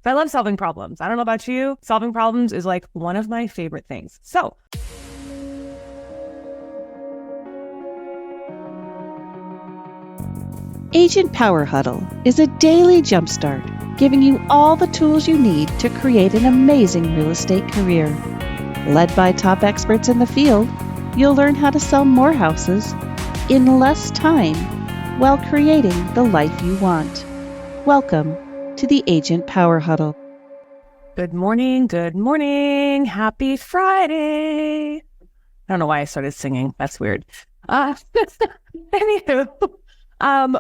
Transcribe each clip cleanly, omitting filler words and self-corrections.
I love solving problems. I don't know about you. Solving problems is like one of my favorite things. So Agent Power Huddle is a daily jumpstart, giving you all the tools you need to create an amazing real estate career. Led by top experts in the field, you'll learn how to sell more houses in less time while creating the life you want. Welcome to the Agent Power Huddle. good morning. Good morning. Happy Friday. I don't know why I started singing. That's weird. Anywho,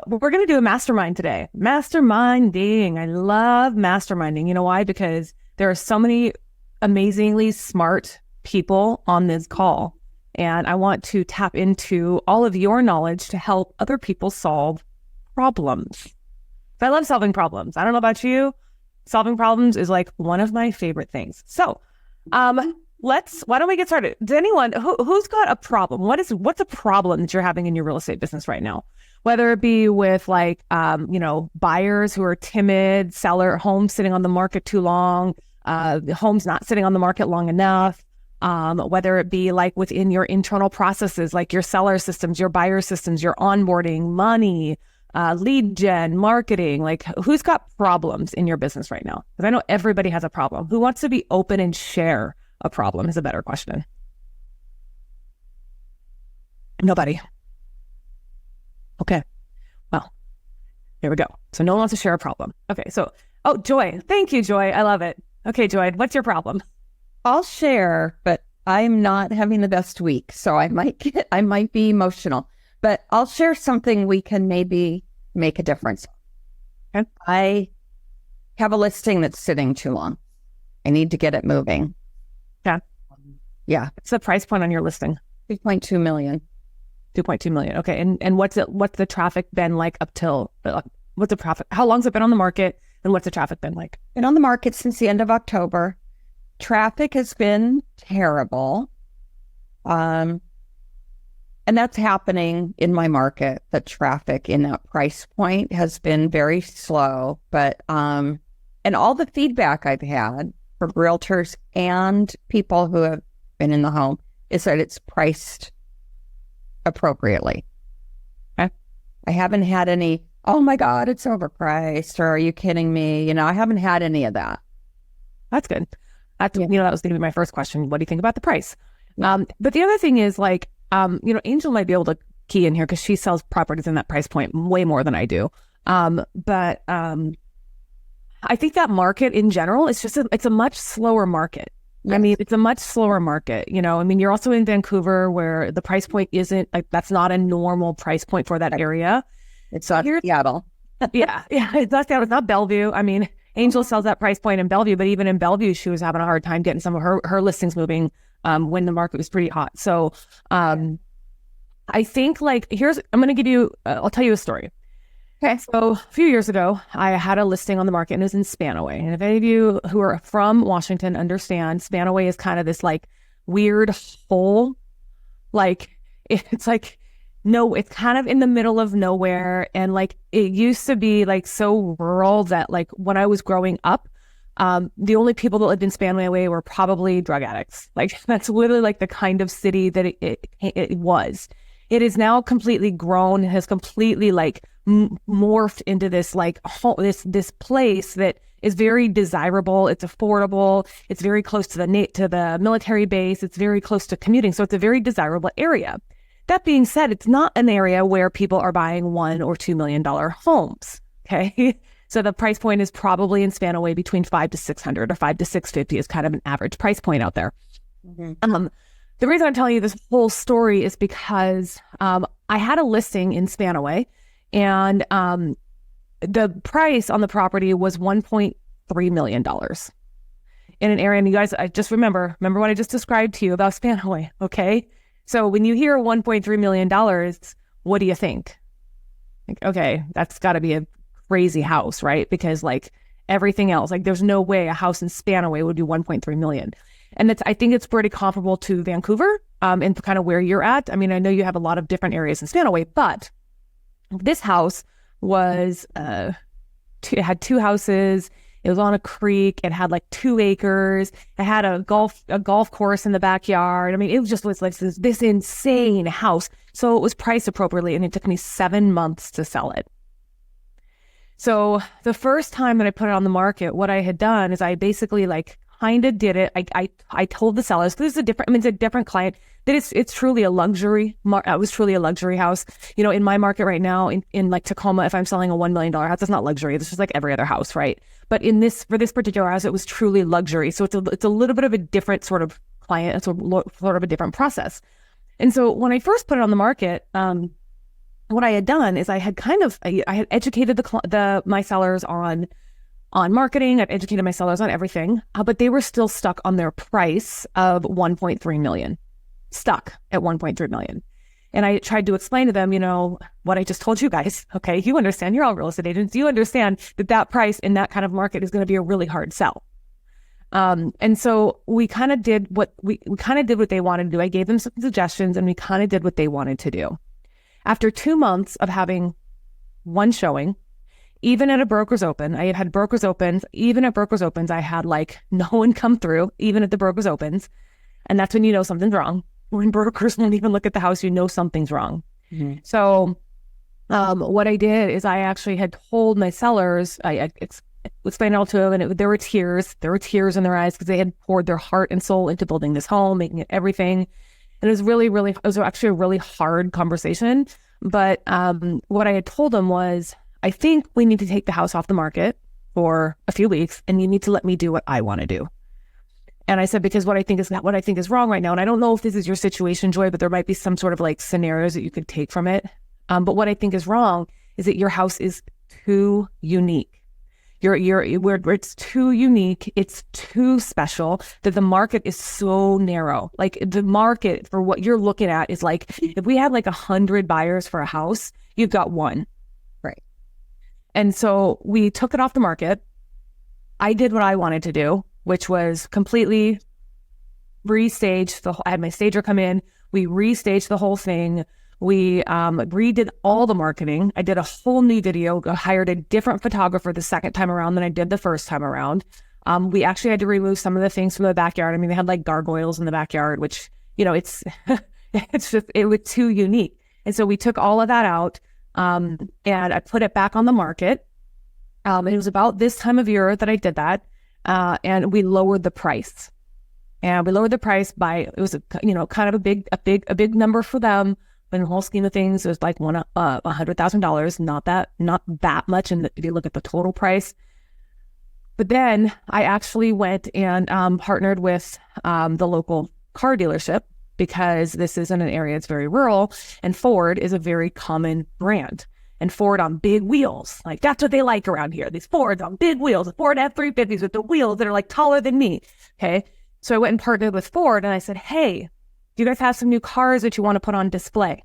we're going to do a mastermind today. Masterminding. I love masterminding. You know why? Because there are so many amazingly smart people on this call. And I want to tap into all of your knowledge to help other people solve problems. I love solving problems. I don't know about you. Solving problems is like one of my favorite things. So why don't we get started? Does anyone, who's got a problem? What's a problem that you're having in your real estate business right now? Whether it be with like, buyers who are timid, homes sitting on the market too long, homes not sitting on the market long enough, whether it be like within your internal processes, like your seller systems, your buyer systems, your onboarding, money, lead gen, marketing, like who's got problems in your business right now? Because I know everybody has a problem. Who wants to be open and share a problem is a better question. Nobody. Okay. Well, here we go. So no one wants to share a problem. Okay. So, Joy. Thank you, Joy. I love it. Okay, Joy, what's your problem? I'll share, but I'm not having the best week, so I might be emotional. But I'll share something we can maybe make a difference. Okay. I have a listing that's sitting too long. I need to get it moving. Yeah. Yeah. What's the price point on your listing? 2.2 million. 2.2 million. Okay. And what's the traffic been like up till, what's the traffic? How long's it been on the market and what's the traffic been like? Been on the market since the end of October. Traffic has been terrible. And that's happening in my market. The traffic in that price point has been very slow, but, and all the feedback I've had from realtors and people who have been in the home is that it's priced appropriately. Okay. I haven't had any, oh my God, it's overpriced, or are you kidding me? I haven't had any of that. That's good. That was going to be my first question. What do you think about the price? But the other thing is like, Angel might be able to key in here because she sells properties in that price point way more than I do. But I think that market in general is it's a much slower market. Yes. I mean, it's a much slower market. You're also in Vancouver where the price point isn't like, that's not a normal price point for that area. It's not Seattle. Yeah. It's not Seattle. It's not Bellevue. I mean, Angel sells that price point in Bellevue, but even in Bellevue, she was having a hard time getting some of her listings moving when the market was pretty hot. So I think like I'll tell you a story. Okay. So a few years ago, I had a listing on the market and it was in Spanaway. And if any of you who are from Washington understand, Spanaway is kind of this like weird hole. Like it's like, no, it's kind of in the middle of nowhere. And like, it used to be like so rural that like when I was growing up, the only people that lived in Spanaway were probably drug addicts. Like that's literally like the kind of city that it was. It is now completely grown, has completely like morphed into this like this place that is very desirable. It's affordable. It's very close to the military base. It's very close to commuting. So it's a very desirable area. That being said, it's not an area where people are buying $1 or $2 million homes. Okay. So the price point is probably in Spanaway between $500 to $600 or $500 to $650 is kind of an average price point out there. Mm-hmm. The reason I'm telling you this whole story is because I had a listing in Spanaway and the price on the property was $1.3 million in an area. And you guys, I just remember what I just described to you about Spanaway. Okay. So when you hear $1.3 million, what do you think? Like, okay, that's got to be a crazy house, right? Because like everything else, like there's no way a house in Spanaway would be 1.3 million. And I think it's pretty comparable to Vancouver and kind of where you're at. I mean, I know you have a lot of different areas in Spanaway, but this house was, it had two houses. It was on a creek. It had like 2 acres. It had a golf course in the backyard. I mean, it was like this insane house. So it was priced appropriately, and it took me 7 months to sell it. So the first time that I put it on the market, what I had done is I basically like kind of did it. I told the sellers, this is it's a different client, that it's truly a luxury. It was truly a luxury house. You know, in my market right now, in like Tacoma, if I'm selling a $1 million house, it's not luxury. It's just like every other house, right? But for this particular house, it was truly luxury. So it's a little bit of a different sort of client. It's sort of a different process. And so when I first put it on the market, what I had done is I had educated my sellers on marketing. I've educated my sellers on everything, but they were still stuck on their price of 1.3 million, stuck at 1.3 million. And I tried to explain to them, you know, what I just told you guys. Okay, you understand, you're all real estate agents. You understand that price in that kind of market is going to be a really hard sell. And so we kind of did what they wanted to do. I gave them some suggestions, and we kind of did what they wanted to do. After 2 months of having one showing, even at a broker's open, I had brokers opens. Even at brokers opens, I had like no one come through, even at the brokers opens. And that's when you know something's wrong. When brokers won't even look at the house, you know something's wrong. Mm-hmm. So what I did is I actually had told my sellers, I explained it all to them, and there were tears. There were tears in their eyes because they had poured their heart and soul into building this home, making it everything. And it was actually a really hard conversation. But what I had told them was, I think we need to take the house off the market for a few weeks, and you need to let me do what I want to do. And I said, because what I think is wrong right now, and I don't know if this is your situation, Joy, but there might be some sort of like scenarios that you could take from it. But what I think is wrong is that your house is too unique. It's too unique. It's too special, that the market is so narrow. Like the market for what you're looking at is like, if we had like 100 buyers for a house, you've got one. Right. And so we took it off the market. I did what I wanted to do, which was completely restage I had my stager come in. We restaged the whole thing. We redid all the marketing. I did a whole new video, hired a different photographer the second time around than I did the first time around. We actually had to remove some of the things from the backyard. I mean, they had like gargoyles in the backyard, which, you know, it was too unique. And so we took all of that out, and I put it back on the market. It was about this time of year that I did that. And we lowered the price. And we lowered the price by, it was kind of a big number for them. But in the whole scheme of things, it was like $100,000, not that much. And if you look at the total price. But then I actually went and partnered with the local car dealership, because this is in an area that's very rural, and Ford is a very common brand. And Ford on big wheels, like that's what they like around here. These Fords on big wheels, Ford F-350s with the wheels that are like taller than me. Okay, so I went and partnered with Ford, and I said, hey, do you guys have some new cars that you want to put on display?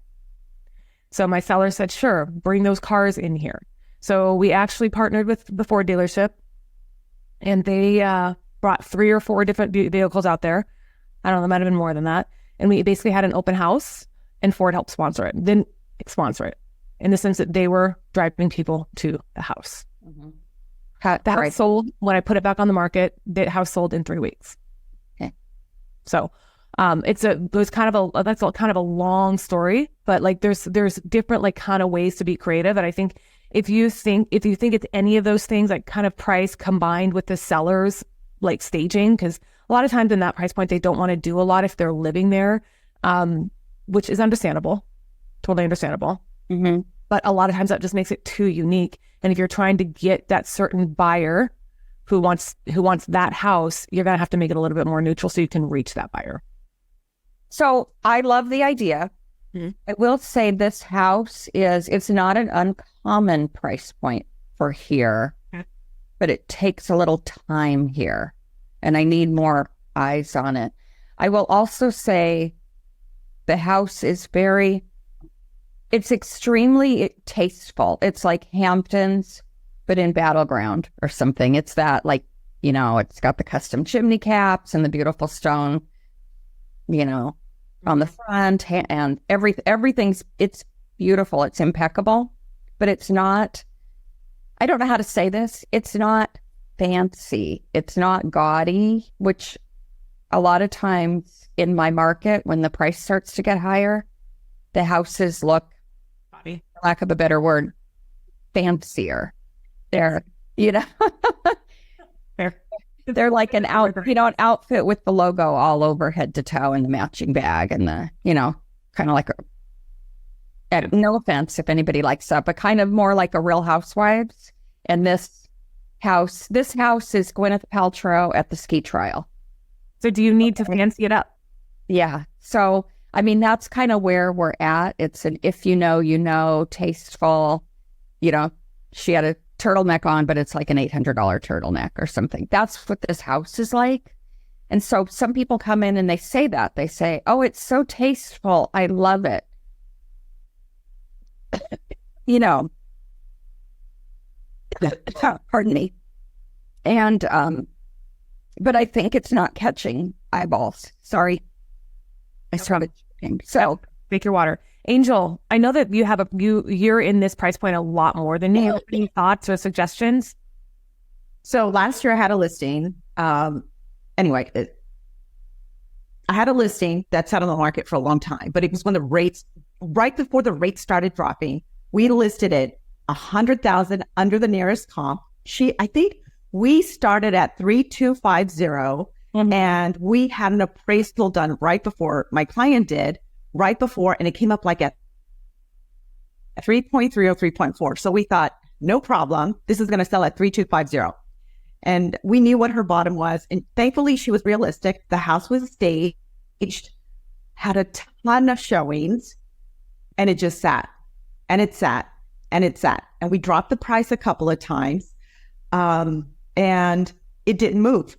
So my seller said, sure, bring those cars in here. So we actually partnered with the Ford dealership, and they brought 3 or 4 different vehicles out there. I don't know, there might have been more than that. And we basically had an open house, and Ford helped sponsor it. Didn't sponsor it in the sense that they were driving people to the house. Mm-hmm. The house sold when I put it back on the market. The house sold in 3 weeks. Okay. So that's kind of a long story, but like there's different like kind of ways to be creative. And I think if you think it's any of those things, like kind of price combined with the seller's like staging, because a lot of times in that price point, they don't want to do a lot if they're living there, which is understandable, totally understandable. Mm-hmm. But a lot of times that just makes it too unique. And if you're trying to get that certain buyer who wants that house, you're going to have to make it a little bit more neutral so you can reach that buyer. So I love the idea. Mm-hmm. I will say this house it's not an uncommon price point for here, okay, but it takes a little time here, and I need more eyes on it. I will also say the house is it's extremely tasteful. It's like Hamptons, but in Battleground or something. It's that like, it's got the custom chimney caps and the beautiful stone, on the front, and everything's, it's beautiful. It's impeccable, but it's not, I don't know how to say this. It's not fancy. It's not gaudy, which a lot of times in my market, when the price starts to get higher, the houses look, for lack of a better word, fancier. They're, Fair. they're like an an outfit with the logo all over head to toe and the matching bag and the, kind of like no offense if anybody likes that, but kind of more like a Real Housewives. And this house is Gwyneth Paltrow at the ski trial. So do you need to fancy it up? Yeah. So, I mean, that's kind of where we're at. It's an if you know, tasteful, she had a turtleneck on, but it's like an $800 turtleneck or something. That's what this house is like. And so some people come in and they say that. They say, oh, it's so tasteful. I love it. Pardon me. And, but I think it's not catching eyeballs. Sorry. I started choking. So Make your water. Angel, I know that you're in this price point a lot more than me. Any thoughts or suggestions? So last year I had a listing. Anyway, I had a listing that sat on the market for a long time, but it was when right before the rates started dropping. We listed it 100,000 under the nearest comp. I think we started at 3,250, and we had an appraisal done right before my client did, and it came up like at 3.3 or 3.4. So we thought, no problem. This is going to sell at 3,250. And we knew what her bottom was. And thankfully, she was realistic. The house was staged, had a ton of showings, and it just sat. And it sat. And it sat. And we dropped the price a couple of times. And it didn't move.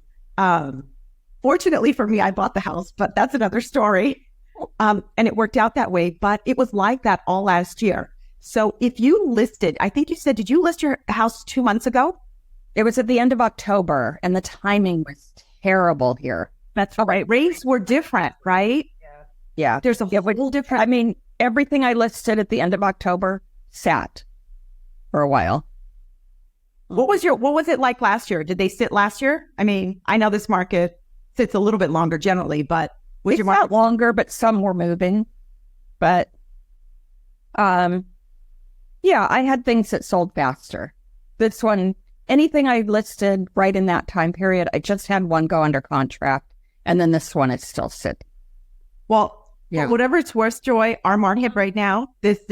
Fortunately for me, I bought the house, but that's another story. And it worked out that way. But it was like that all last year. So if you listed, I think you said, did you list your house 2 months ago? it was at the end of October, and the timing was terrible here. That's right. Rates were different, right? Yeah. There's a whole different. I mean, everything I listed at the end of October sat for a while. What was it like last year? Did they sit last year? I mean, I know this market sits a little bit longer generally, but was your market longer, but some were moving. But yeah, I had things that sold faster. This one, anything I listed right in that time period, I just had one go under contract, and then this one is still sitting. Well, yeah. Whatever it's worth, Joy, our market right now, this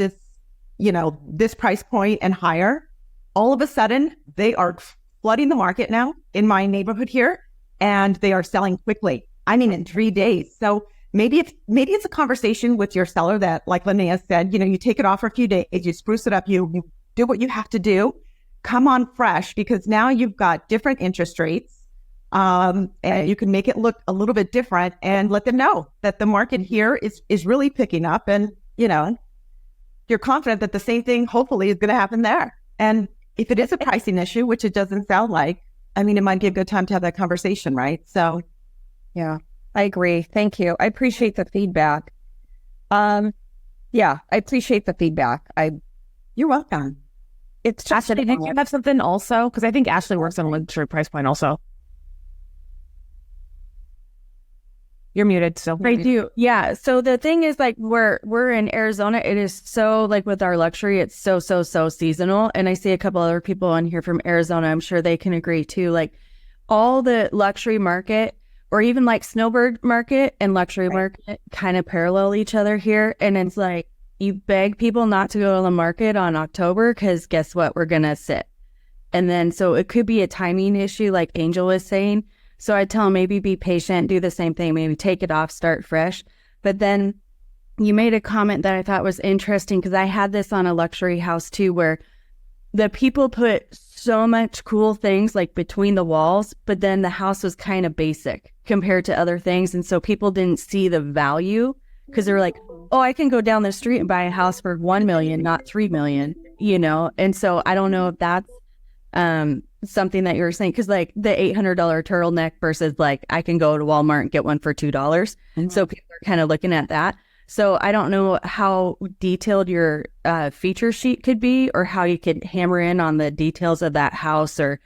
price point and higher, all of a sudden they are flooding the market now in my neighborhood here, and they are selling quickly. I mean, in 3 days. So maybe it's a conversation with your seller that, like Lynea said, you take it off for a few days, you spruce it up, you do what you have to do, come on fresh, because now you've got different interest rates. And you can make it look a little bit different and let them know that the market here is really picking up, and, you're confident that the same thing hopefully is going to happen there. And if it is a pricing issue, which it doesn't sound like, I mean, it might be a good time to have that conversation, right? So, yeah, I agree. Thank you. I appreciate the feedback. Yeah, I appreciate the feedback. You're welcome. It's just, Ashley, did you have something also? Because I think Ashley works on a luxury price point also. You're muted still. I do. Yeah. So the thing is, like, we're in Arizona. It is so, like, with our luxury, it's so seasonal. And I see a couple other people on here from Arizona. I'm sure they can agree too. Like, all the luxury market, or even like snowbird market and luxury market, kind of parallel each other here. And it's like, you beg people not to go to the market on October, because guess what? We're going to sit. And then, so it could be a timing issue, like Angel was saying. So I tell them, maybe be patient, do the same thing, maybe take it off, start fresh. But then you made a comment that I thought was interesting, because I had this on a luxury house too, where the people put so much cool things like between the walls, but then the house was kind of basic compared to other things. And so people didn't see the value, because they were like, oh, I can go down the street and buy a house for 1 million, not 3 million, And so I don't know if that's something that you were saying, because like the $800 turtleneck versus like I can go to Walmart and get one for $2. Mm-hmm. So people are kind of looking at that. So I don't know how detailed your feature sheet could be, or how you could hammer in on the details of that house, or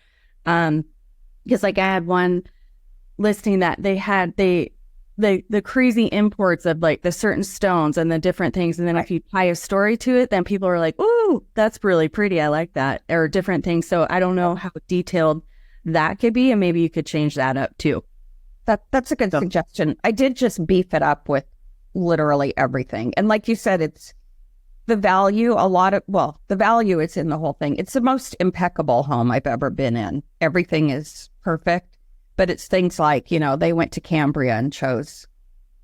Because like I had one listing that they had the crazy imports of like the certain stones and the different things. And then if you tie a story to it, then people are like, ooh, that's really pretty. I like that. Or different things. So I don't know how detailed that could be. And maybe you could change that up too. That's a good suggestion. I did just beef it up with literally everything. And like you said, it's the value, the value is in the whole thing. It's the most impeccable home I've ever been in. Everything is perfect, but it's things like, they went to Cambria and chose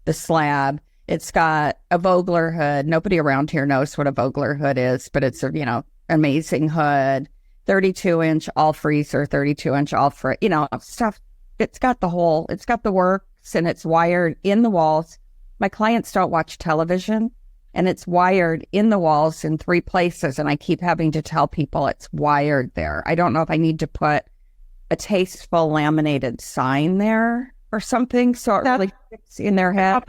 the slab. It's got a Vogler hood. Nobody around here knows what a Vogler hood is, but it's a, amazing hood, 32-inch all freezer, 32-inch all stuff. It's got the works, and it's wired in the walls. My clients don't watch television, and it's wired in the walls in 3 places. And I keep having to tell people it's wired there. I don't know if I need to put a tasteful laminated sign there or something, so it really fits in their head.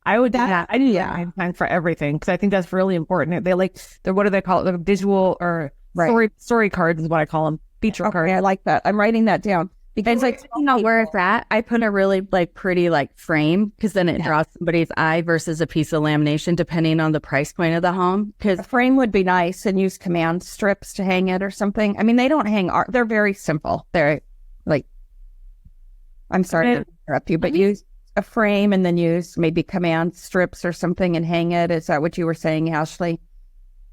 I would do that. I do that time for everything, because I think that's really important. They what do they call it? The visual or story cards is what I call them. Feature cards. I like that. I'm writing that down. Because where it's at, I put a really pretty frame, because then it draws somebody's eye versus a piece of lamination, depending on the price point of the home. Because a frame would be nice, and use command strips to hang it or something. I mean, they don't hang art. They're very simple. They're I'm sorry to interrupt you, but use a frame and then use maybe command strips or something and hang it. Is that what you were saying, Ashley?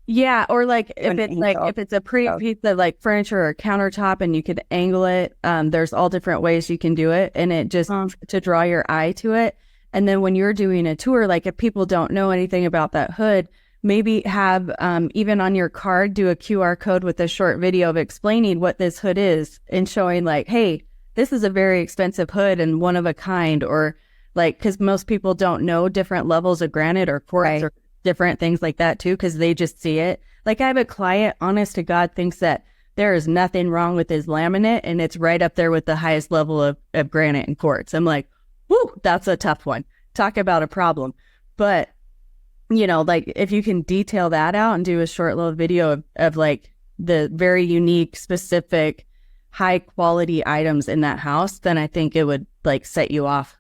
Yeah, or if it's a pretty piece of furniture or countertop and you could angle it, there's all different ways you can do it, and it just to draw your eye to it. And then when you're doing a tour, if people don't know anything about that hood, maybe have even on your card do a QR code with a short video of explaining what this hood is and showing hey, this is a very expensive hood and one of a kind, or because most people don't know different levels of granite or quartz or different things like that too, because they just see it. I have a client, honest to God, thinks that there is nothing wrong with his laminate, and it's right up there with the highest level of granite and quartz. I'm like, whoo, that's a tough one. Talk about a problem. But, if you can detail that out and do a short little video of the very unique, specific, high quality items in that house, then I think it would set you off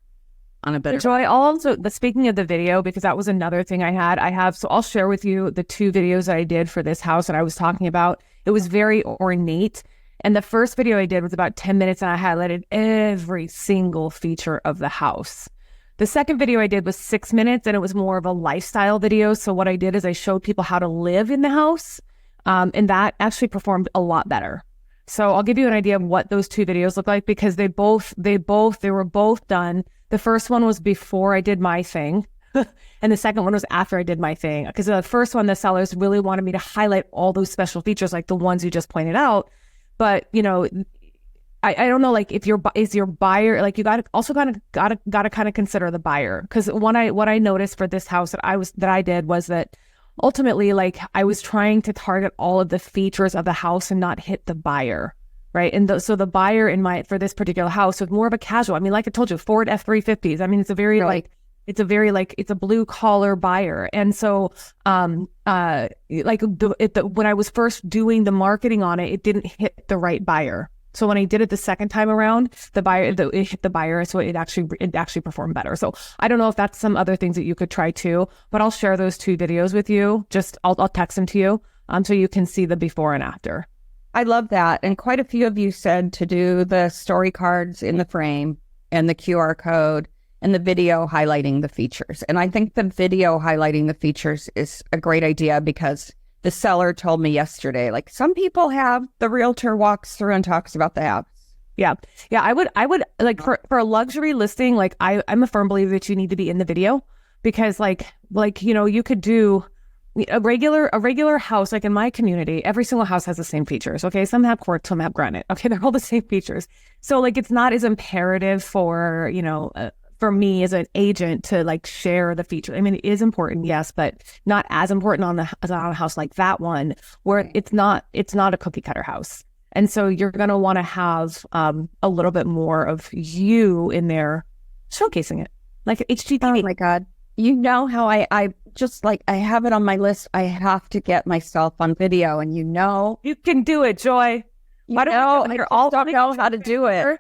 on a better. Joy, also, speaking of the video, because that was another thing I have, so I'll share with you the 2 videos that I did for this house that I was talking about. It was very ornate. And the first video I did was about 10 minutes, and I highlighted every single feature of the house. The second video I did was 6 minutes, and it was more of a lifestyle video. So what I did is I showed people how to live in the house. And that actually performed a lot better. So I'll give you an idea of what those 2 videos look like, because they were both done. The first one was before I did my thing, and the second one was after I did my thing. Because the first one, the sellers really wanted me to highlight all those special features, like the ones you just pointed out. But I don't know, if is your buyer, you gotta kind of consider the buyer. Because what I noticed for this house that I did was that ultimately, I was trying to target all of the features of the house and not hit the buyer. Right. And so the buyer for this particular house was more of a casual. I mean, like I told you, Ford F-350s. I mean, it's a very it's a blue collar buyer. And so when I was first doing the marketing on it, it didn't hit the right buyer. So when I did it the second time around, it hit the buyer. So it actually performed better. So I don't know if that's some other things that you could try too, but I'll share those 2 videos with you. I'll text them to you so you can see the before and after. I love that. And quite a few of you said to do the story cards in the frame and the QR code and the video highlighting the features. And I think the video highlighting the features is a great idea, because the seller told me yesterday, some people have the realtor walks through and talks about the house. Yeah. I would for a luxury listing, I'm a firm believer that you need to be in the video, because you could do a regular house, in my community, every single house has the same features. Okay. Some have quartz, some have granite. Okay. They're all the same features. So it's not as imperative for me as an agent to share the feature. I mean, it is important, yes, but not as important as on a house like that one, where it's not a cookie cutter house. And so you're going to want to have a little bit more of you in there showcasing it, like HGTV. Oh my God. You know how I just I have it on my list. I have to get myself on video, and you can do it, Joy. I don't know how to do it.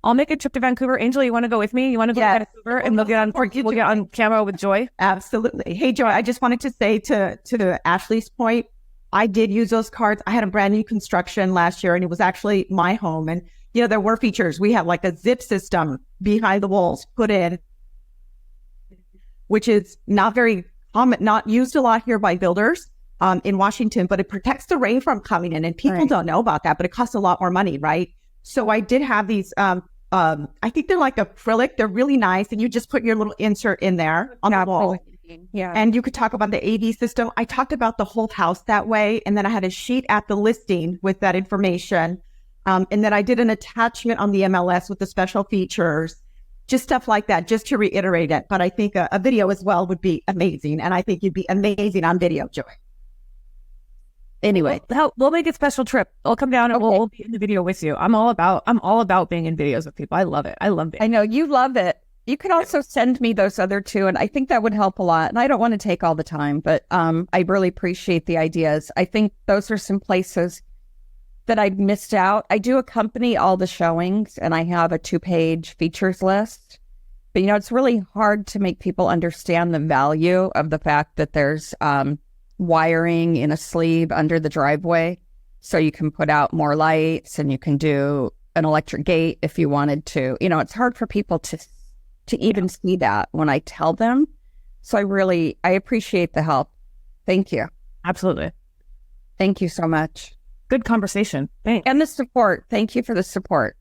I'll make a trip to Vancouver. Angel, you want to go with me? You want to go Yes. to Vancouver and we'll get on camera with Joy? Absolutely. Hey, Joy, I just wanted to say to Ashley's point, I did use those cards. I had a brand new construction last year, and it was actually my home. And, there were features. We have like a zip system behind the walls put in, which is not very common, not used a lot here by builders in Washington, but it protects the rain from coming in. And people don't know about that, but it costs a lot more money, right? So I did have these, I think they're like acrylic. They're really nice. And you just put your little insert in there on the wall. Yeah. And you could talk about the AV system. I talked about the whole house that way. And then I had a sheet at the listing with that information. And then I did an attachment on the MLS with the special features, just stuff like that, just to reiterate it. But I think a video as well would be amazing. And I think you'd be amazing on video, Joy. Anyway, We'll make a special trip. I'll come down and we'll be in the video with you. I'm all about being in videos with people. I love it. I love it. I know you love it. You can also send me those other two, and I think that would help a lot. And I don't want to take all the time, but I really appreciate the ideas. I think those are some places that I missed out. I do accompany all the showings, and I have a 2-page features list. But, it's really hard to make people understand the value of the fact that there's wiring in a sleeve under the driveway, so you can put out more lights, and you can do an electric gate if you wanted to. It's hard for people to even see that when I tell them. So I appreciate the help. Thank you. Absolutely. Thank you so much. Good conversation. Thanks. And the support. Thank you for the support.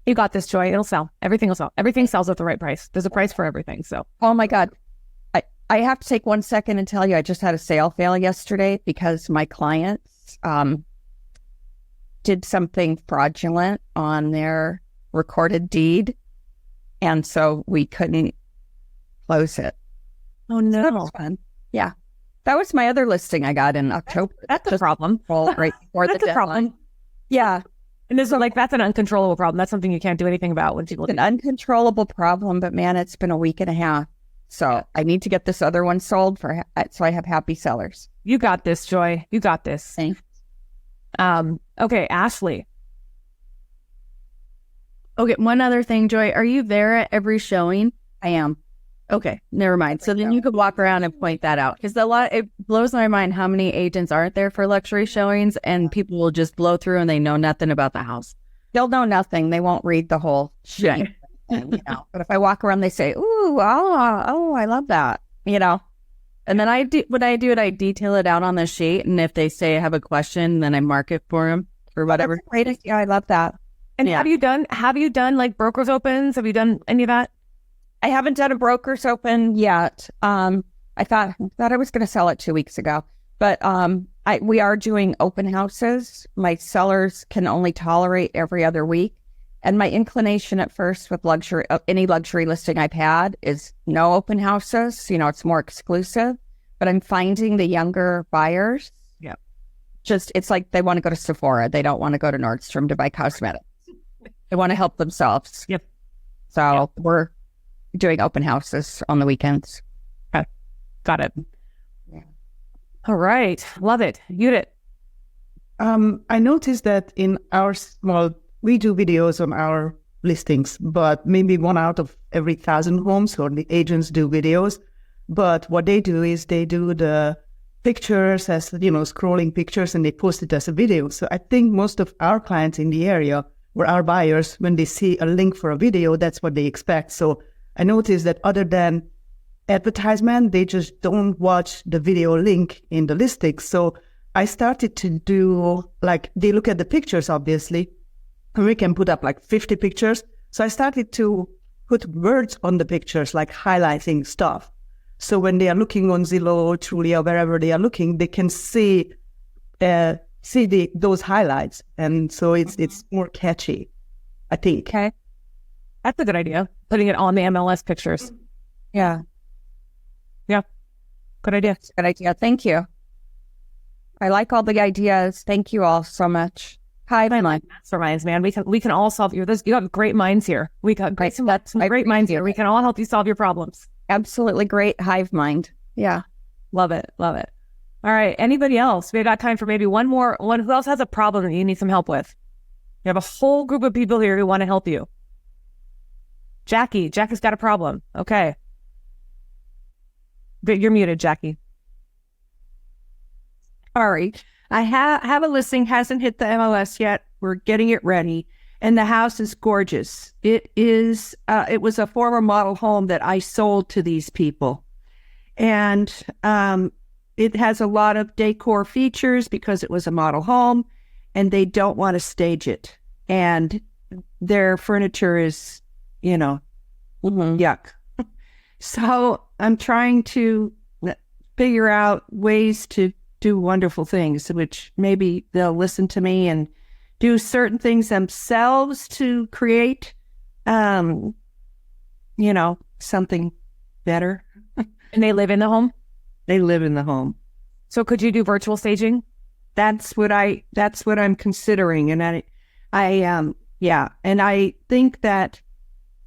You got this, Joy. It'll sell. Everything will sell. Everything sells at the right price. There's a price for everything. So, oh my God. I have to take 1 second and tell you, I just had a sale fail yesterday because my clients did something fraudulent on their recorded deed. And so we couldn't close it. oh no, That was fun. Yeah. That was my other listing I got in October. that's a problem. Right before That's the a problem. deadline. Yeah. And this is that's an uncontrollable problem. That's something you can't do anything about when people It's an uncontrollable problem, but man, it's been a week and a half. So I need to get this other one sold so I have happy sellers. You got this, Joy. You got this. Thanks. Okay, Ashley. Okay, one other thing, Joy. Are you there at every showing? I am. Okay, never mind. So then you could walk around and point that out, because it blows my mind how many agents aren't there for luxury showings, and people will just blow through and they know nothing about the house. They'll know nothing. They won't read the whole sheet. But if I walk around, they say, "Ooh, I love that." And then I detail it out on the sheet, and if they say I have a question, then I mark it for them or whatever. That's great. Yeah, I love that. And have you done like brokers opens? Have you done any of that? I haven't done a broker's open yet. I thought I was going to sell it 2 weeks ago, but we are doing open houses. My sellers can only tolerate every other week. And my inclination at first with any luxury listing I've had is no open houses. It's more exclusive. But I'm finding the younger buyers, it's like they want to go to Sephora. They don't want to go to Nordstrom to buy cosmetics. They want to help themselves. Yep. So we're doing open houses on the weekends. Okay. Got it. Yeah. All right. Love it. Judith. I noticed that in we do videos on our listings, but maybe 1 out of every 1,000 homes, or the agents do videos. But what they do is they do the pictures as, scrolling pictures, and they post it as a video. So I think most of our clients in the area, or our buyers, when they see a link for a video, that's what they expect. So I noticed that other than advertisement, they just don't watch the video link in the listing. So I started to do, they look at the pictures, obviously, and we can put up 50 pictures. So I started to put words on the pictures, like highlighting stuff. So when they are looking on Zillow, Trulia, wherever they are looking, they can see those highlights. And so it's more catchy, I think. Okay. That's a good idea. Putting it on the MLS pictures. Yeah. Yeah. Good idea. Good idea. Thank you. I like all the ideas. Thank you all so much. Hi, Masterminds, man. We can all solve you have great minds here. We got some great minds here. We can all help you solve your problems. Absolutely great hive mind. Yeah. Love it. Love it. All right. Anybody else? We got time for maybe one more. Who else has a problem that you need some help with? You have a whole group of people here who want to help you. Jackie's got a problem. Okay. But you're muted, Jackie. Sorry. I have a listing, hasn't hit the MLS yet. We're getting it ready. And the house is gorgeous. It was a former model home that I sold to these people. And it has a lot of decor features because it was a model home, and they don't want to stage it. And their furniture is, yuck. So I'm trying to figure out ways to do wonderful things, which maybe they'll listen to me and do certain things themselves to create, something better. And they live in the home? They live in the home. So could you do virtual staging? That's what I'm considering. And and I think that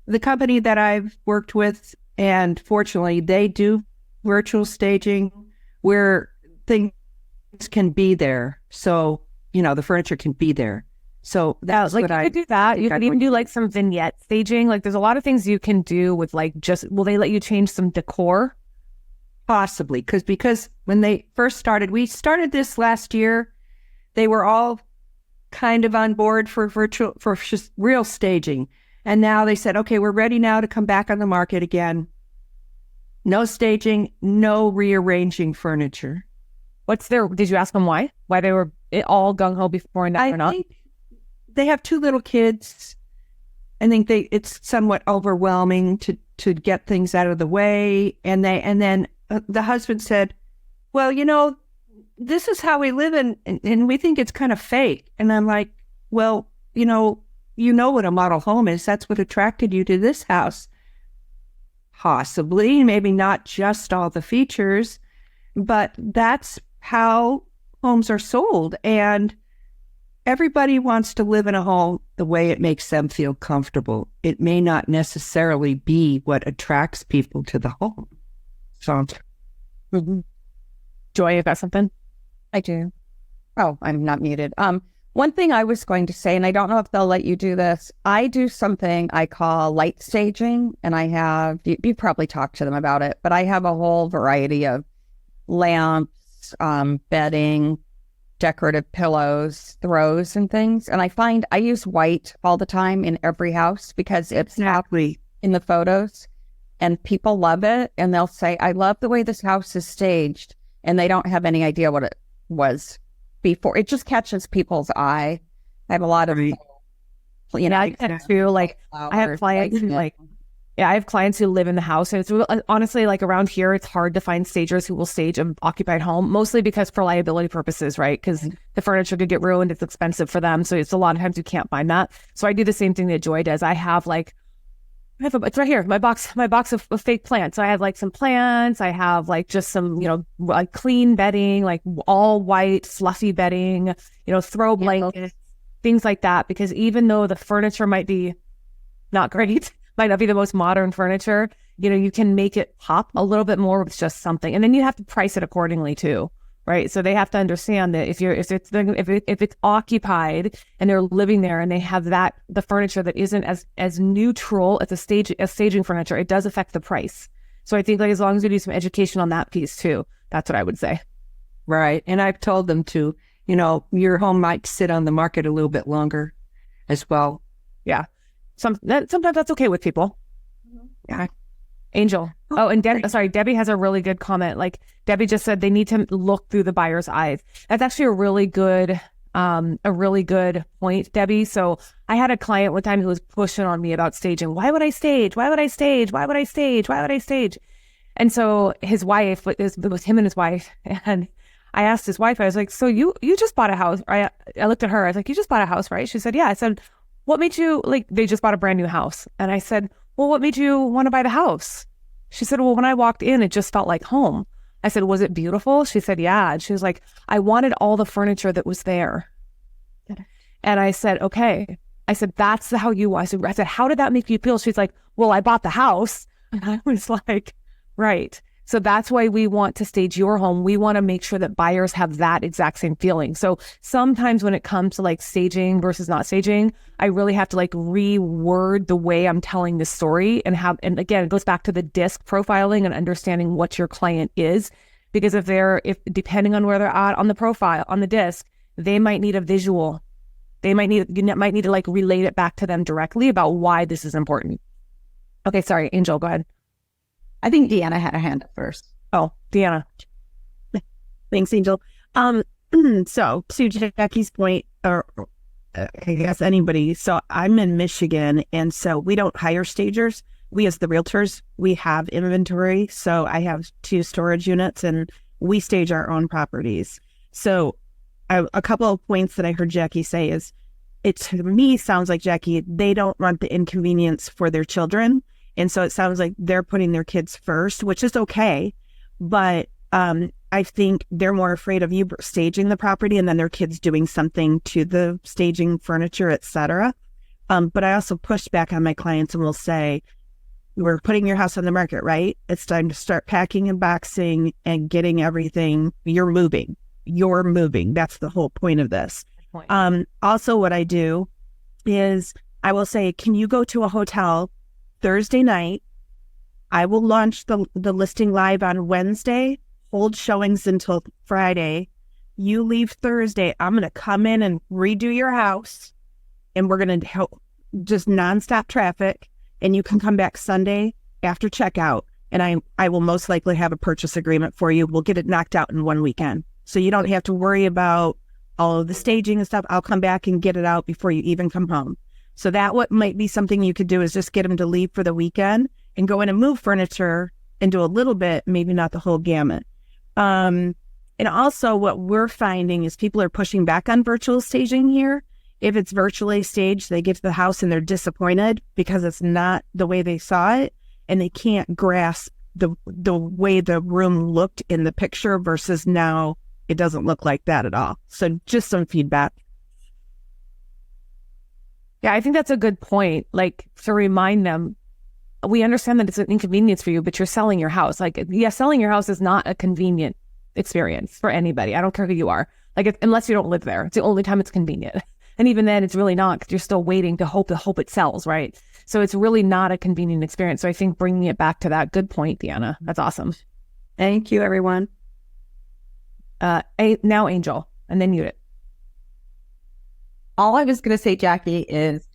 the company that I've worked with, and fortunately they do virtual staging where things can be there. So, the furniture can be there. So that's like what you could do that. You could even do like some vignette staging. Like there's a lot of things you can do with like will they let you change some decor? Possibly. Because when they first started, we started this last year, they were all kind of on board for just real staging. And now they said, okay, we're ready now to come back on the market again. No staging, no rearranging furniture. Did you ask them why? Why they were all gung-ho before and now they're not? I think they have 2 little kids. I think it's somewhat overwhelming to get things out of the way. And then the husband said, well, this is how we live and we think it's kind of fake. And I'm like, well, you know what a model home is. That's what attracted you to this house. Possibly, maybe not just all the features, but that's how homes are sold. And everybody wants to live in a home the way it makes them feel comfortable. It may not necessarily be what attracts people to the home. So, Joy, you got something? I do. Oh, I'm not muted. One thing I was going to say, and I don't know if they'll let you do this, I do something I call light staging, and I have, you probably talked to them about it, but I have a whole variety of lamps, bedding, decorative pillows, throws, and things. And I find I use white all the time in every house because it's exactly in the photos, and people love it. And they'll say, I love the way this house is staged. And they don't have any idea what it was before. It just catches people's eye. I have a lot of, I can too. Like I have clients who I have clients who live in the house, and it's honestly like around here, it's hard to find stagers who will stage an occupied home, mostly because for liability purposes, right? Because the furniture could get ruined. It's expensive for them. So it's a lot of times you can't find that. So I do the same thing that Joy does. It's right here, my box of fake plants. So I have like some plants. I have like just some, like clean bedding, like all white, fluffy bedding, throw blankets, things like that. Because even though the furniture might be not great, might not be the most modern furniture, you can make it pop a little bit more with just something. And then you have to price it accordingly too. Right. So they have to understand that if it's occupied and they're living there and they have the furniture that isn't as neutral as staging furniture, it does affect the price. So I think like as long as we do some education on that piece too, that's what I would say. Right. And I've told them to, your home might sit on the market a little bit longer as well. Yeah. Sometimes that's okay with people. Yeah. Angel. Oh, and Debbie has a really good comment. Like Debbie just said, they need to look through the buyer's eyes. That's actually a really good point, Debbie. So I had a client one time who was pushing on me about staging. Why would I stage? Why would I stage? Why would I stage? Why would I stage? And so his wife, it was him and his wife. And I asked his wife, I was like, so you just bought a house. I looked at her. I was like, you just bought a house, right? She said, yeah. I said, what made you, they just bought a brand new house. And I said, well, what made you want to buy the house? She said, well, when I walked in, it just felt like home. I said, was it beautiful? She said, yeah. And she was like, I wanted all the furniture that was there. And I said, okay. I said, that's how you want. I said, how did that make you feel? She's like, well, I bought the house. And I was like, right. So that's why we want to stage your home. We want to make sure that buyers have that exact same feeling. So sometimes when it comes to like staging versus not staging, I really have to like reword the way I'm telling the story and again, it goes back to the disc profiling and understanding what your client is. Because if depending on where they're at on the profile, on the disc, they might need a visual. You might need to like relate it back to them directly about why this is important. Okay, sorry, Angel, go ahead. I think Deanna had a hand up first. Oh, Deanna. Thanks, Angel. So to Jackie's point, or I guess anybody. So I'm in Michigan, and so we don't hire stagers. We, as the realtors, we have inventory. So I have 2 storage units, and we stage our own properties. So a couple of points that I heard Jackie say is, it to me sounds like, Jackie, they don't want the inconvenience for their children. And so it sounds like they're putting their kids first, which is okay. But I think they're more afraid of you staging the property and then their kids doing something to the staging furniture, etc. But I also push back on my clients and will say, we're putting your house on the market, right? It's time to start packing and boxing and getting everything. You're moving. That's the whole point of this. Also, what I do is I will say, can you go to a hotel Thursday night? I will launch the listing live on Wednesday, hold showings until Friday. You leave Thursday. I'm going to come in and redo your house, and we're going to help just nonstop traffic. And you can come back Sunday after checkout, and I will most likely have a purchase agreement for you. We'll get it knocked out in one weekend. So you don't have to worry about all of the staging and stuff. I'll come back and get it out before you even come home. So that what might be something you could do is just get them to leave for the weekend and go in and move furniture and do a little bit, maybe not the whole gamut. And also what we're finding is people are pushing back on virtual staging here. If it's virtually staged, they get to the house and they're disappointed because it's not the way they saw it, and they can't grasp the way the room looked in the picture versus now it doesn't look like that at all. So just some feedback. Yeah, I think that's a good point. Like, to remind them, we understand that it's an inconvenience for you, but you're selling your house. Like, yeah, selling your house is not a convenient experience for anybody. I don't care who you are. Like, unless you don't live there, it's the only time it's convenient. And even then, it's really not, because you're still waiting to hope it sells, right? So it's really not a convenient experience. So I think bringing it back to that, good point, Deanna. That's awesome. Thank you, everyone. Now Angel, and then Judith. All I was going to say, Jackie, is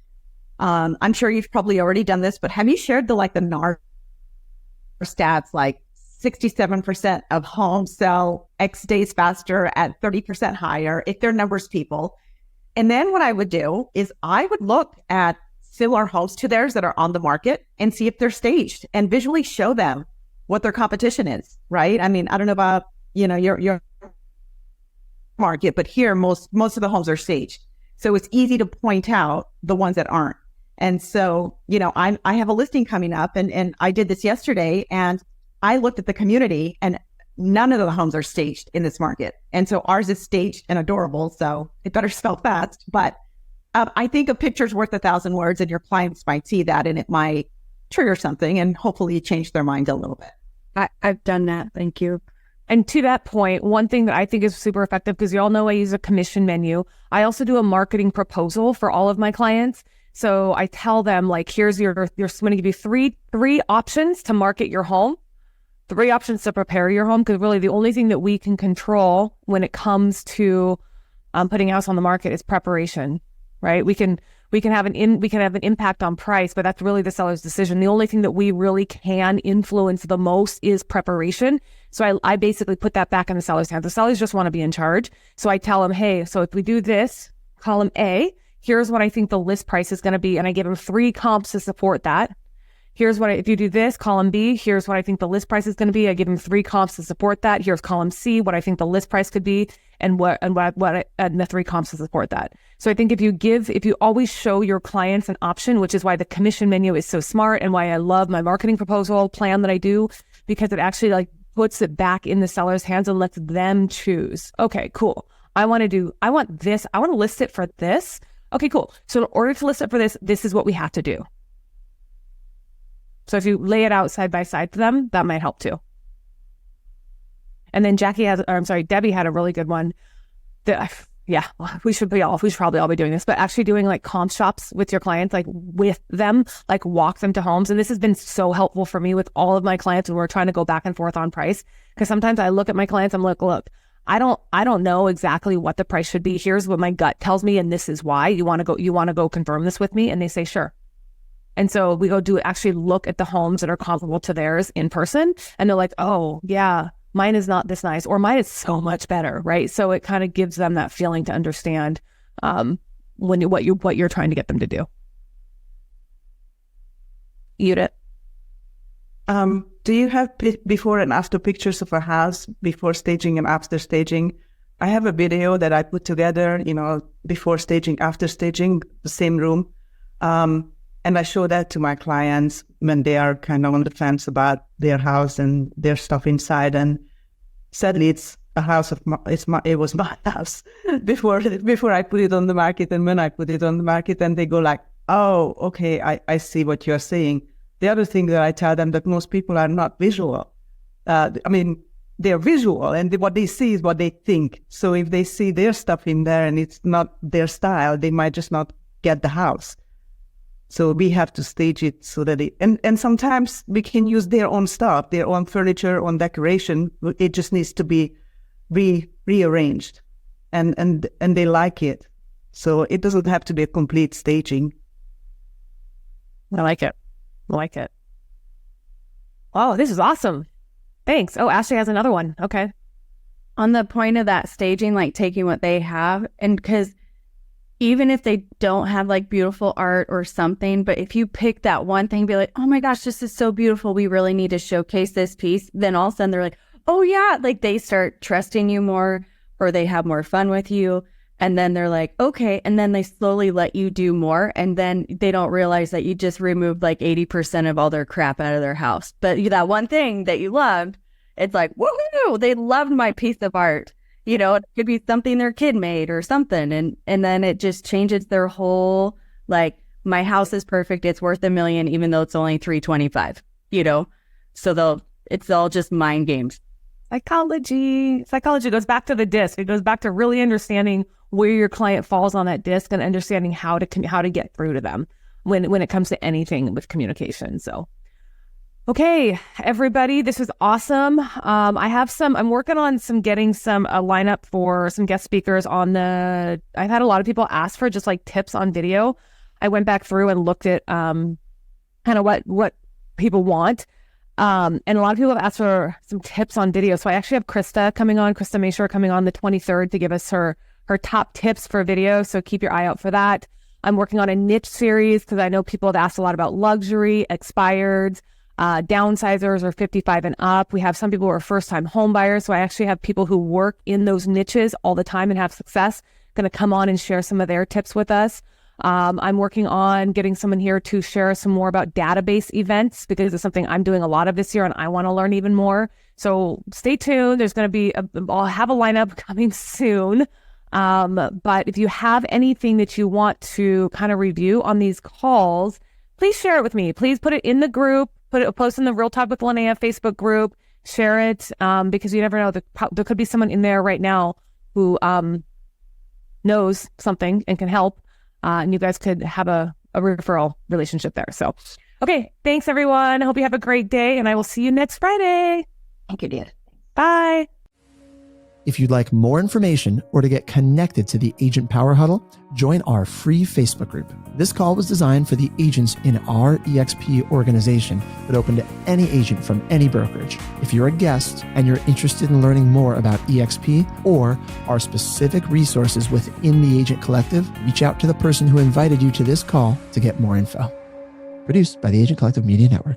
I'm sure you've probably already done this, but have you shared the NAR stats, like 67% of homes sell X days faster at 30% higher if they're numbers people? And then what I would do is I would look at similar homes to theirs that are on the market and see if they're staged and visually show them what their competition is, right? I mean, I don't know about, your market, but here most of the homes are staged. So it's easy to point out the ones that aren't. And so, I have a listing coming up, and I did this yesterday, and I looked at the community, and none of the homes are staged in this market. And so ours is staged and adorable, so it better spell fast. But I think a picture's worth 1,000 words, and your clients might see that, and it might trigger something, and hopefully change their mind a little bit. I've done that. Thank you. And to that point, one thing that I think is super effective, because you all know I use a commission menu. I also do a marketing proposal for all of my clients. So I tell them, like, here's I'm going to give you three options to market your home, 3 options to prepare your home, because really the only thing that we can control when it comes to putting a house on the market is preparation, right? We can have an impact on price, but that's really the seller's decision. The only thing that we really can influence the most is preparation. So I basically put that back in the seller's hands. The sellers just want to be in charge. So I tell them, hey, so if we do this, column A, here's what I think the list price is going to be. And I give them 3 comps to support that. Here's if you do this, column B, here's what I think the list price is going to be. I give them 3 comps to support that. Here's column C, what I think the list price could be, and the 3 comps to support that. So I think if you always show your clients an option, which is why the commission menu is so smart and why I love my marketing proposal plan that I do, because it actually puts it back in the seller's hands and lets them choose. Okay, cool. I want this. I want to list it for this. Okay, cool. So in order to list it for this, this is what we have to do. So if you lay it out side by side to them, that might help too. And then Debbie had a really good one that we should probably all be doing this, but actually doing like comp shops with your clients, like with them, like walk them to homes. And this has been so helpful for me with all of my clients when we're trying to go back and forth on price. Because sometimes I look at my clients, I'm like, look, I don't know exactly what the price should be. Here's what my gut tells me, and this is why. You want to go confirm this with me? And they say, sure. And so we go actually look at the homes that are comparable to theirs in person, and they're like, oh yeah, mine is not this nice, or mine is so much better, right? So it kind of gives them that feeling to understand what you're trying to get them to do. Judith? Do you have before and after pictures of a house, before staging and after staging? I have a video that I put together, before staging, after staging, the same room. And I show that to my clients when they are kind of on the fence about their house and their stuff inside. And sadly, it's a house it was my house before I put it on the market and when I put it on the market, and they go like, oh, okay, I see what you're saying. The other thing that I tell them that most people are not visual. They're visual, and what they see is what they think. So if they see their stuff in there and it's not their style, they might just not get the house. So we have to stage it so that and sometimes we can use their own stuff, their own furniture, own decoration. It just needs to be rearranged, and they like it. So it doesn't have to be a complete staging. I like it. Oh, this is awesome. Thanks. Oh, Ashley has another one. Okay. On the point of that staging, like taking what they have, and because even if they don't have like beautiful art or something, but if you pick that one thing, be like, oh my gosh, this is so beautiful, we really need to showcase this piece. Then all of a sudden they're like, oh yeah, like they start trusting you more, or they have more fun with you. And then they're like, okay. And then they slowly let you do more. And then they don't realize that you just removed like 80% of all their crap out of their house. But that one thing that you loved, it's like, woohoo, they loved my piece of art. It could be something their kid made or something. And then it just changes their whole, like, my house is perfect. It's worth $1 million, even though it's only $325, So it's all just mind games. Psychology goes back to the disc. It goes back to really understanding where your client falls on that disc and understanding how to get through to them when it comes to anything with communication. So, okay, everybody, this was awesome. I'm working on getting a lineup for some guest speakers I've had a lot of people ask for just like tips on video. I went back through and looked at kind of what people want. And a lot of people have asked for some tips on video. So I actually have Krista Mayshore coming on the 23rd to give us her top tips for video. So keep your eye out for that. I'm working on a niche series because I know people have asked a lot about luxury, expireds, downsizers, or 55 and up. We have some people who are first-time home buyers. So I actually have people who work in those niches all the time and have success going to come on and share some of their tips with us. I'm working on getting someone here to share some more about database events because it's something I'm doing a lot of this year and I want to learn even more. So stay tuned. There's going to be I'll have a lineup coming soon. But if you have anything that you want to kind of review on these calls, please share it with me. Please put it in the group, post in the Real Talk with Lynea Facebook group, share it, because you never know. There could be someone in there right now who knows something and can help. And you guys could have a referral relationship there. So, okay. Thanks, everyone. I hope you have a great day, and I will see you next Friday. Thank you, dear. Bye. If you'd like more information or to get connected to the Agent Power Huddle, join our free Facebook group. This call was designed for the agents in our EXP organization, but open to any agent from any brokerage. If you're a guest and you're interested in learning more about EXP or our specific resources within the Agent Collective, reach out to the person who invited you to this call to get more info. Produced by the Agent Collective Media Network.